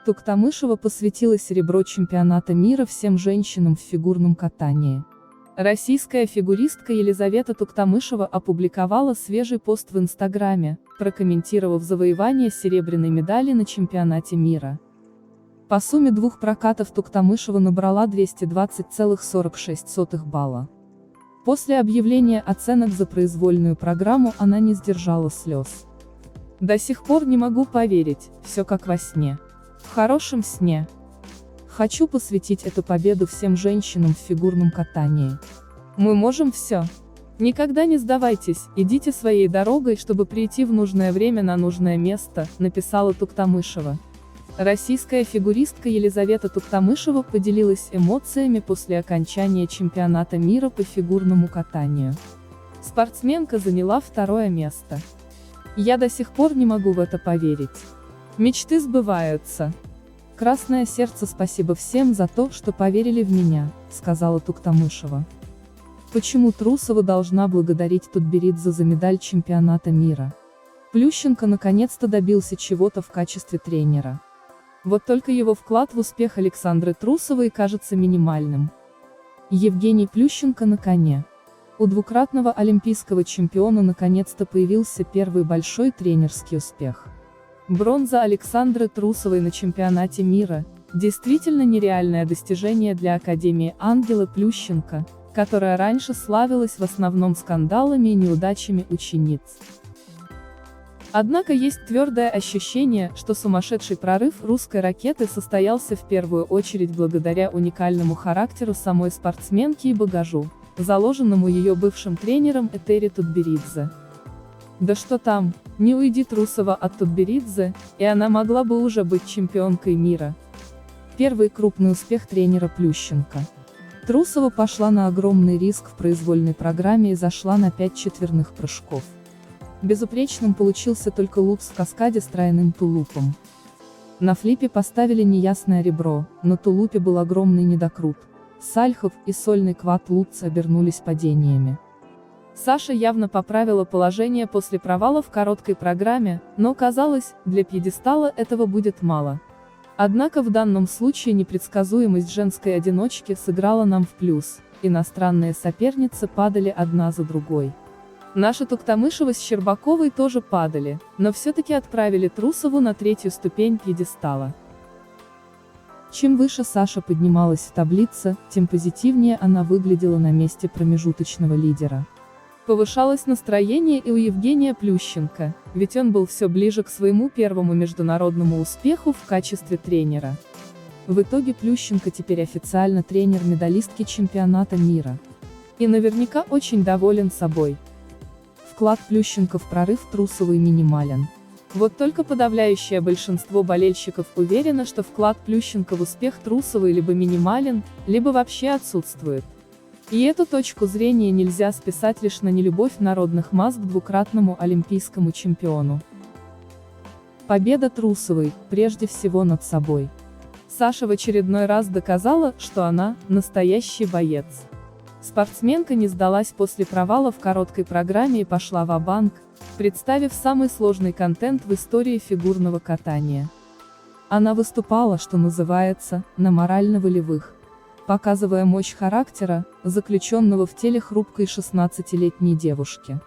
Туктамышева посвятила серебро чемпионата мира всем женщинам в фигурном катании. Российская фигуристка Елизавета Туктамышева опубликовала свежий пост в Инстаграме, прокомментировав завоевание серебряной медали на чемпионате мира. По сумме двух прокатов Туктамышева набрала 220,46 балла. После объявления оценок за произвольную программу она не сдержала слез. «До сих пор не могу поверить, все как во сне. В хорошем сне. Хочу посвятить эту победу всем женщинам в фигурном катании. Мы можем все. Никогда не сдавайтесь, идите своей дорогой, чтобы прийти в нужное время на нужное место», написала Туктамышева. Российская фигуристка Елизавета Туктамышева поделилась эмоциями после окончания чемпионата мира по фигурному катанию. Спортсменка заняла второе место. «Я до сих пор не могу в это поверить. Мечты сбываются. Красное сердце, спасибо всем за то, что поверили в меня», сказала Туктамышева. Почему Трусова должна благодарить Тутберидзе за медаль чемпионата мира? Плющенко наконец-то добился чего-то в качестве тренера. Вот только его вклад в успех Александры Трусовой кажется минимальным. Евгений Плющенко на коне. У двукратного олимпийского чемпиона наконец-то появился первый большой тренерский успех. Бронза Александры Трусовой на чемпионате мира – действительно нереальное достижение для Академии Ангелы Плющенко, которая раньше славилась в основном скандалами и неудачами учениц. Однако есть твердое ощущение, что сумасшедший прорыв русской ракеты состоялся в первую очередь благодаря уникальному характеру самой спортсменки и багажу, заложенному ее бывшим тренером Этери Тутберидзе. Да что там, не уйди Трусова от Тутберидзе, и она могла бы уже быть чемпионкой мира. Первый крупный успех тренера Плющенко. Трусова пошла на огромный риск в произвольной программе и зашла на 5 четверных прыжков. Безупречным получился только луп в каскаде с тройным тулупом. На флипе поставили неясное ребро, на тулупе был огромный недокрут. Сальхов и сольный квад Лутца обернулись падениями. Саша явно поправила положение после провала в короткой программе, но казалось, для пьедестала этого будет мало. Однако в данном случае непредсказуемость женской одиночки сыграла нам в плюс, иностранные соперницы падали одна за другой. Наши Туктамышева с Щербаковой тоже падали, но все-таки отправили Трусову на третью ступень пьедестала. Чем выше Саша поднималась в таблице, тем позитивнее она выглядела на месте промежуточного лидера. Повышалось настроение и у Евгения Плющенко, ведь он был все ближе к своему первому международному успеху в качестве тренера. В итоге Плющенко теперь официально тренер медалистки чемпионата мира. И наверняка очень доволен собой. Вклад Плющенко в прорыв Трусовой минимален. Вот только подавляющее большинство болельщиков уверено, что вклад Плющенко в успех Трусовой либо минимален, либо вообще отсутствует. И эту точку зрения нельзя списать лишь на нелюбовь народных масс к двукратному олимпийскому чемпиону. Победа Трусовой, прежде всего над собой. Саша в очередной раз доказала, что она – настоящий боец. Спортсменка не сдалась после провала в короткой программе и пошла ва-банк, представив самый сложный контент в истории фигурного катания. Она выступала, что называется, на морально-волевых, показывая мощь характера, заключенного в теле хрупкой 16-летней девушки.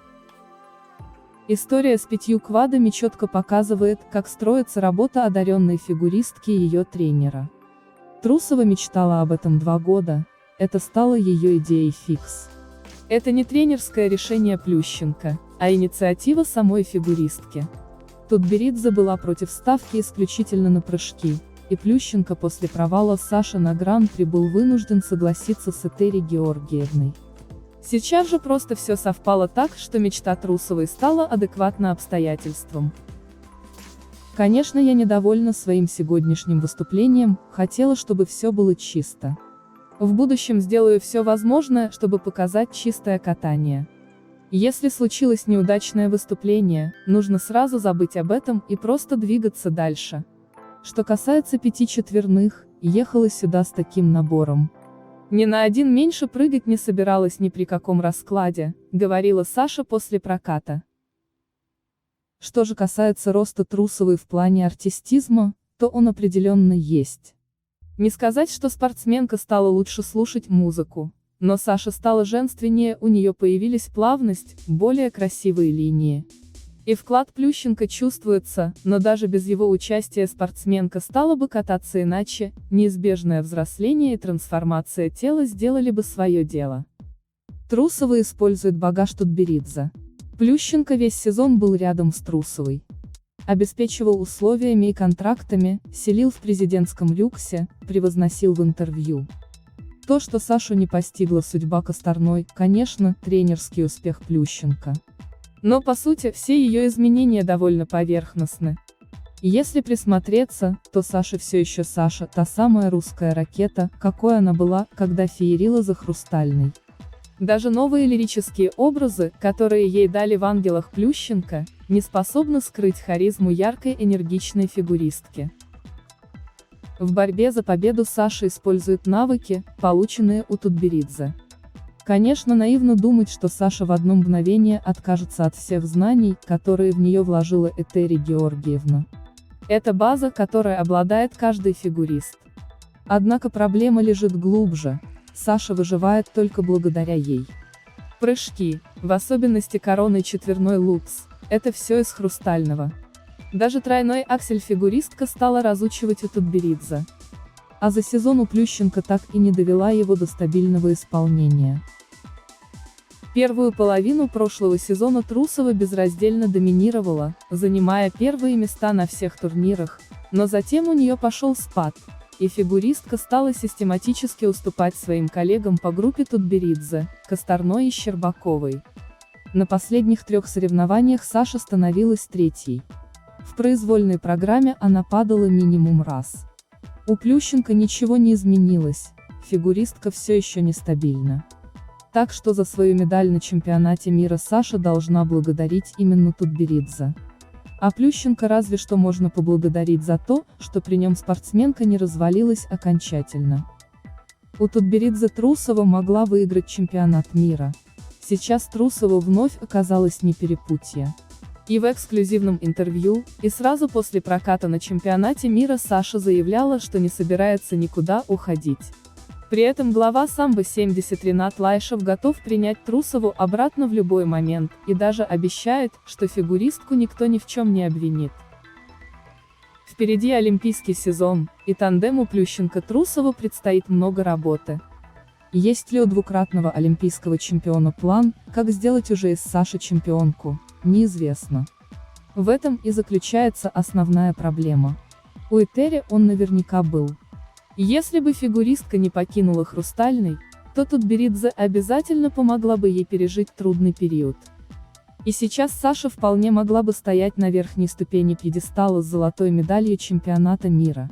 История с 5 квадами четко показывает, как строится работа одаренной фигуристки и ее тренера. Трусова мечтала об этом 2 года, это стало ее идеей фикс. Это не тренерское решение Плющенко, а инициатива самой фигуристки. Тутберидзе была против ставки исключительно на прыжки, и Плющенко после провала Саши на Гран-при был вынужден согласиться с Этери Георгиевной. Сейчас же просто все совпало так, что мечта Трусовой стала адекватна обстоятельствам. Конечно, я недовольна своим сегодняшним выступлением, хотела, чтобы все было чисто. В будущем сделаю все возможное, чтобы показать чистое катание. Если случилось неудачное выступление, нужно сразу забыть об этом и просто двигаться дальше. Что касается 5 четверных, ехала сюда с таким набором. Ни на один меньше прыгать не собиралась ни при каком раскладе, говорила Саша после проката. Что же касается роста Трусовой в плане артистизма, то он определенно есть. Не сказать, что спортсменка стала лучше слушать музыку, но Саша стала женственнее, у нее появились плавность, более красивые линии. И вклад Плющенко чувствуется, но даже без его участия спортсменка стала бы кататься иначе, неизбежное взросление и трансформация тела сделали бы свое дело. Трусова использует багаж Тутберидзе. Плющенко весь сезон был рядом с Трусовой. Обеспечивал условиями и контрактами, селил в президентском люксе, превозносил в интервью. То, что Сашу не постигла судьба Косторной, конечно, тренерский успех Плющенко. Но по сути, все ее изменения довольно поверхностны. Если присмотреться, то Саша все еще Саша, та самая русская ракета, какой она была, когда феерила за Хрустальной. Даже новые лирические образы, которые ей дали в «Ангелах» Плющенко, не способны скрыть харизму яркой энергичной фигуристки. В борьбе за победу Саша использует навыки, полученные у Тутберидзе. Конечно, наивно думать, что Саша в одно мгновение откажется от всех знаний, которые в нее вложила Этери Георгиевна. Это база, которой обладает каждый фигурист. Однако проблема лежит глубже. Саша выживает только благодаря ей. Прыжки, в особенности коронный четверной лупс, это все из Хрустального. Даже тройной аксель фигуристка стала разучивать у Тутберидзе. А за сезон у Плющенко так и не довела его до стабильного исполнения. Первую половину прошлого сезона Трусова безраздельно доминировала, занимая первые места на всех турнирах, но затем у нее пошел спад, и фигуристка стала систематически уступать своим коллегам по группе Тутберидзе, Косторной и Щербаковой. На последних 3 соревнованиях Саша становилась третьей. В произвольной программе она падала минимум раз. У Плющенко ничего не изменилось, фигуристка все еще нестабильна. Так что за свою медаль на чемпионате мира Саша должна благодарить именно Тутберидзе. А Плющенко разве что можно поблагодарить за то, что при нем спортсменка не развалилась окончательно. У Тутберидзе Трусова могла выиграть чемпионат мира. Сейчас Трусова вновь оказалась не перепутье. И в эксклюзивном интервью, и сразу после проката на чемпионате мира Саша заявляла, что не собирается никуда уходить. При этом глава самбо-70 Ринат Лайшев готов принять Трусову обратно в любой момент, и даже обещает, что фигуристку никто ни в чем не обвинит. Впереди олимпийский сезон, и тандему Плющенко-Трусова предстоит много работы. Есть ли у двукратного олимпийского чемпиона план, как сделать уже из Саши чемпионку, неизвестно. В этом и заключается основная проблема. У Этери он наверняка был. Если бы фигуристка не покинула Хрустальный, то Тутберидзе обязательно помогла бы ей пережить трудный период. И сейчас Саша вполне могла бы стоять на верхней ступени пьедестала с золотой медалью чемпионата мира.